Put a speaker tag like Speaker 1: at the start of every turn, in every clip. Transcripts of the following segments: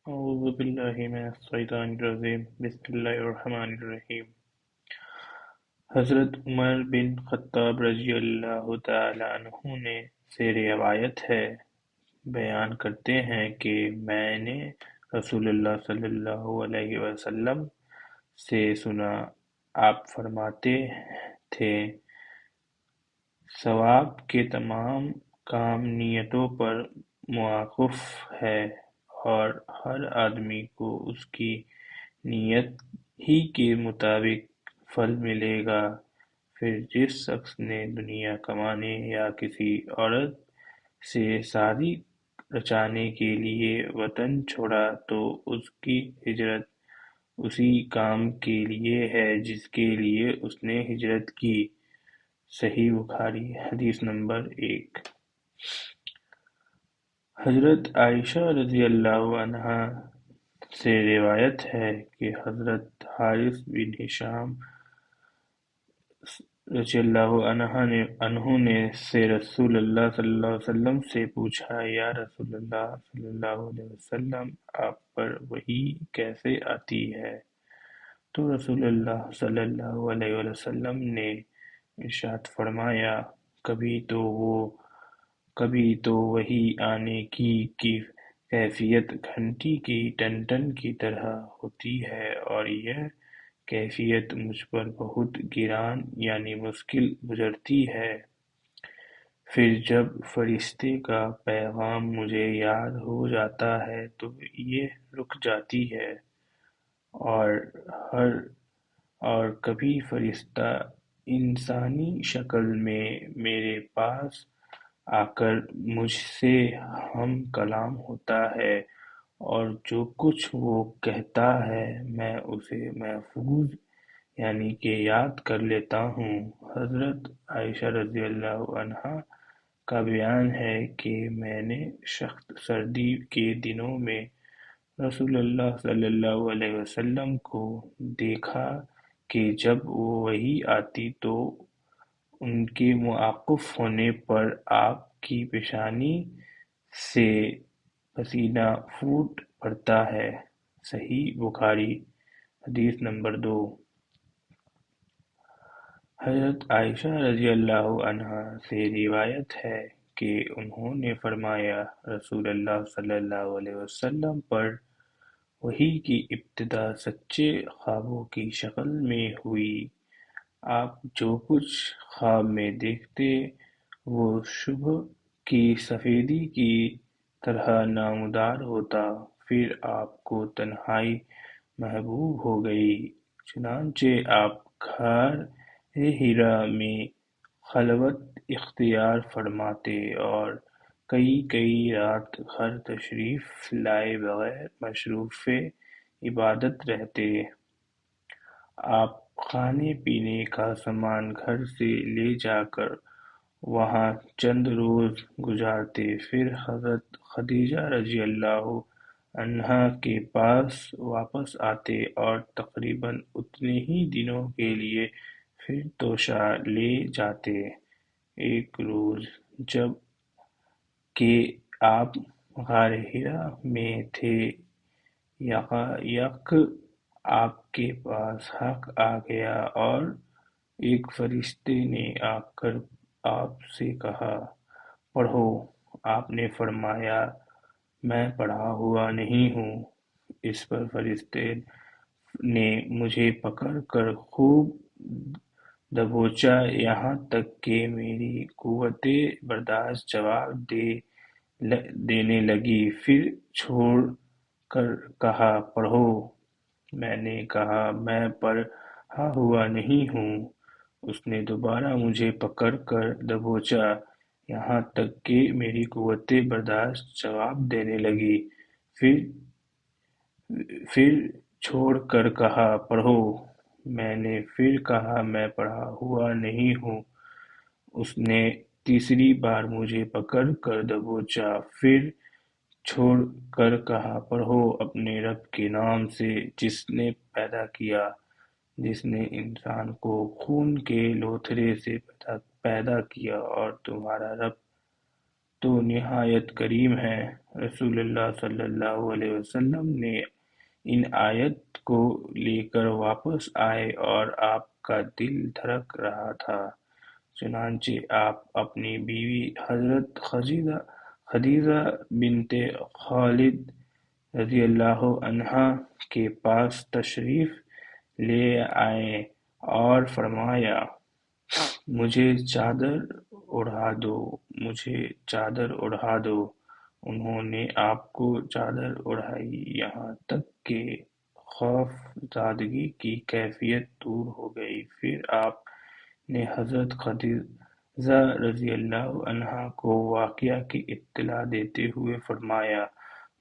Speaker 1: أعوذ بالله من الشیطان الرجیم بسم اللہ الرحمن الرحیم۔ حضرت عمر بن خطاب رضی اللہ تعالی عنہ نے سے روایت ہے، بیان کرتے ہیں کہ میں نے رسول اللہ صلی اللہ علیہ وسلم سے سنا، آپ فرماتے تھے ثواب کے تمام کام نیتوں پر موقوف ہے اور ہر آدمی کو اس کی نیت ہی کے مطابق پھل ملے گا۔ پھر جس شخص نے دنیا کمانے یا کسی عورت سے شادی رچانے کے لیے وطن چھوڑا تو اس کی ہجرت اسی کام کے لیے ہے جس کے لیے اس نے ہجرت کی۔ صحیح بخاری حدیث نمبر 1۔ حضرت عائشہ رضی اللہ عنہا سے روایت ہے کہ حضرت حارث بن ہشام رضی اللہ عنہ نے سے رسول اللہ صلی اللہ علیہ وسلم سے پوچھا، یا رسول اللہ صلی اللہ علیہ وسلم، آپ پر وحی کیسے آتی ہے؟ تو رسول اللہ صلی اللہ علیہ وسلم نے ارشاد فرمایا، کبھی تو وحی آنے کی کیفیت گھنٹی کی ٹن کی طرح ہوتی ہے اور یہ کیفیت مجھ پر بہت گران یعنی مشکل گزرتی ہے۔ پھر جب فرشتے کا پیغام مجھے یاد ہو جاتا ہے تو یہ رک جاتی ہے، اور کبھی فرشتہ انسانی شکل میں میرے پاس آ کر مجھ سے ہم کلام ہوتا ہے اور جو کچھ وہ کہتا ہے میں اسے محفوظ یعنی کہ یاد کر لیتا ہوں۔ حضرت عائشہ رضی اللہ عنہا کا بیان ہے کہ میں نے سخت سردی کے دنوں میں رسول اللہ صلی اللہ علیہ وسلم کو دیکھا کہ جب وہ وحی آتی تو ان کے موقوف ہونے پر آپ کی پیشانی سے پسینہ پھوٹ پڑتا ہے۔ صحیح بخاری حدیث نمبر 2۔ حضرت عائشہ رضی اللہ عنہا سے روایت ہے کہ انہوں نے فرمایا، رسول اللہ صلی اللہ علیہ وسلم پر وحی کی ابتدا سچے خوابوں کی شکل میں ہوئی۔ آپ جو کچھ خواب میں دیکھتے وہ صبح کی سفیدی کی طرح نمودار ہوتا۔ پھر آپ کو تنہائی محبوب ہو گئی، چنانچہ آپ غار حرا میں خلوت اختیار فرماتے اور کئی رات گھر تشریف لائے بغیر مصروف عبادت رہتے۔ آپ کھانے پینے کا سامان گھر سے لے جا کر وہاں چند روز گزارتے، پھر حضرت خدیجہ رضی اللہ عنہا کے پاس واپس آتے اور تقریباً اتنے ہی دنوں کے لیے پھر توشہ لے جاتے۔ ایک روز جب کہ آپ غار حرا میں تھے، یکایک آپ کے پاس حق آ گیا اور ایک فرشتے نے آ کر آپ سے کہا، پڑھو۔ آپ نے فرمایا، میں پڑھا ہوا نہیں ہوں۔ اس پر فرشتے نے مجھے پکڑ کر خوب دبوچا یہاں تک کہ میری قوت برداشت جواب دینے لگی۔ پھر چھوڑ کر کہا، پڑھو۔ میں نے کہا، میں پڑھا ہوا نہیں ہوں۔ اس نے دوبارہ مجھے پکڑ کر دبوچا یہاں تک کہ میری قوت برداشت جواب دینے لگی۔ پھر چھوڑ کر کہا، پڑھو۔ میں نے پھر کہا، میں پڑھا ہوا نہیں ہوں۔ اس نے تیسری بار مجھے پکڑ کر دبوچا، پھر چھوڑ کر کہا، پڑھو اپنے رب کے نام سے جس نے پیدا کیا، جس نے انسان کو خون کے لوتھڑے سے پیدا کیا اور تمہارا رب تو نہایت کریم ہے۔ رسول اللہ صلی اللہ علیہ وسلم نے ان آیت کو لے کر واپس آئے اور آپ کا دل دھڑک رہا تھا۔ چنانچہ آپ اپنی بیوی حضرت خدیجہ بنت خالد رضی اللہ عنہا کے پاس تشریف لے آئے اور فرمایا، مجھے چادر اوڑھا دو، مجھے چادر اوڑھا دو۔ انہوں نے آپ کو چادر اوڑھائی، یہاں تک کہ خوف زدگی کی کیفیت دور ہو گئی۔ پھر آپ نے حضرت خدیجہ رضی اللہ عنہا کو واقعہ کی اطلاع دیتے ہوئے فرمایا،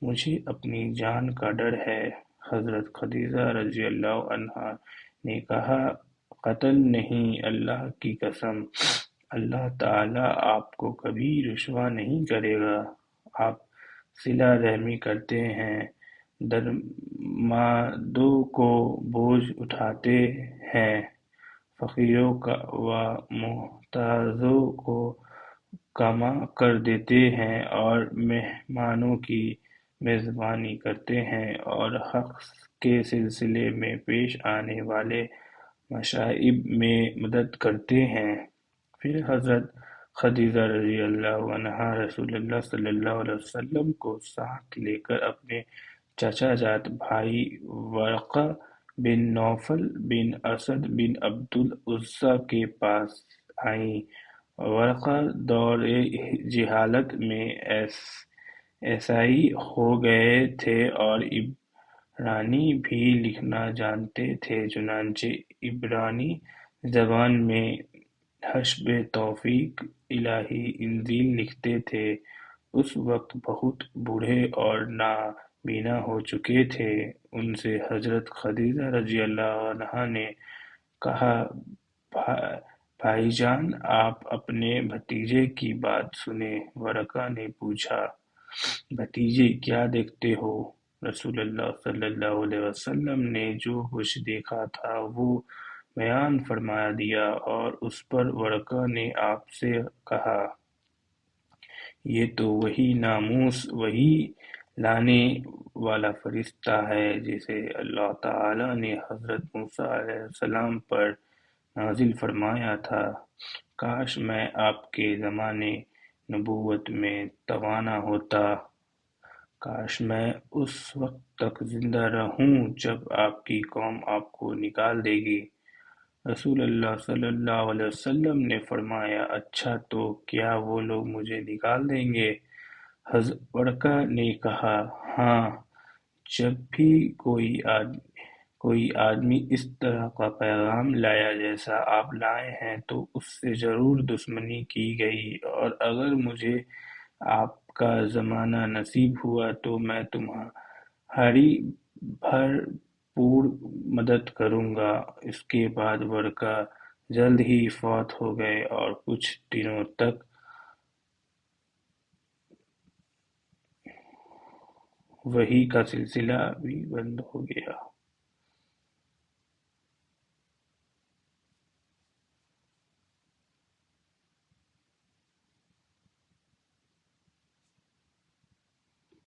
Speaker 1: مجھے اپنی جان کا ڈر ہے۔ حضرت خدیجہ رضی اللہ عنہا نے کہا، قتل نہیں، اللہ کی قسم، اللہ تعالیٰ آپ کو کبھی رسوا نہیں کرے گا۔ آپ صلہ رحمی کرتے ہیں، درماندوں کو بوجھ اٹھاتے ہیں، فقیروں و محتاجوں کو کما کر دیتے ہیں اور مہمانوں کی میزبانی کرتے ہیں اور حق کے سلسلے میں پیش آنے والے مصائب میں مدد کرتے ہیں۔ پھر حضرت خدیجہ رضی اللہ عنہا رسول اللہ صلی اللہ علیہ وسلم کو ساتھ لے کر اپنے چچا جات بھائی ورقہ بن نوفل بن اسد بن عبد العزیٰ کے پاس آئیں۔ ورقہ دور جہالت میں عیسائی ہو گئے تھے اور عبرانی بھی لکھنا جانتے تھے، چنانچہ عبرانی زبان میں حسب توفیق الہی انجیل لکھتے تھے۔ اس وقت بہت بوڑھے اور نابینا ہو چکے تھے۔ ان سے حضرت خدیجہ رضی اللہ عنہا نے کہا، بھائی جان، آپ اپنے بھتیجے کی بات سنیں۔ ورقہ نے پوچھا، بھتیجے کیا دیکھتے ہو؟ رسول اللہ صلی اللہ علیہ وسلم نے جو کچھ دیکھا تھا وہ بیان فرما دیا، اور اس پر ورقہ نے آپ سے کہا، یہ تو وہی ناموس وحی لانے والا فرشتہ ہے جسے اللہ تعالیٰ نے حضرت موسیٰ علیہ السلام پر نازل فرمایا تھا۔ کاش میں آپ کے زمانِ نبوت میں توانا ہوتا، کاش میں اس وقت تک زندہ رہوں جب آپ کی قوم آپ کو نکال دے گی۔ رسول اللہ صلی اللہ علیہ وسلم نے فرمایا، اچھا تو کیا وہ لوگ مجھے نکال دیں گے؟ ورقہ نے کہا، ہاں، جب بھی کوئی آدمی اس طرح کا پیغام لایا جیسا آپ لائے ہیں تو اس سے ضرور دشمنی کی گئی، اور اگر مجھے آپ کا زمانہ نصیب ہوا تو میں تمہاری بھرپور مدد کروں گا۔ اس کے بعد ورقہ جلد ہی فوت ہو گئے اور کچھ دنوں تک وحی کا سلسلہ بھی بند ہو گیا۔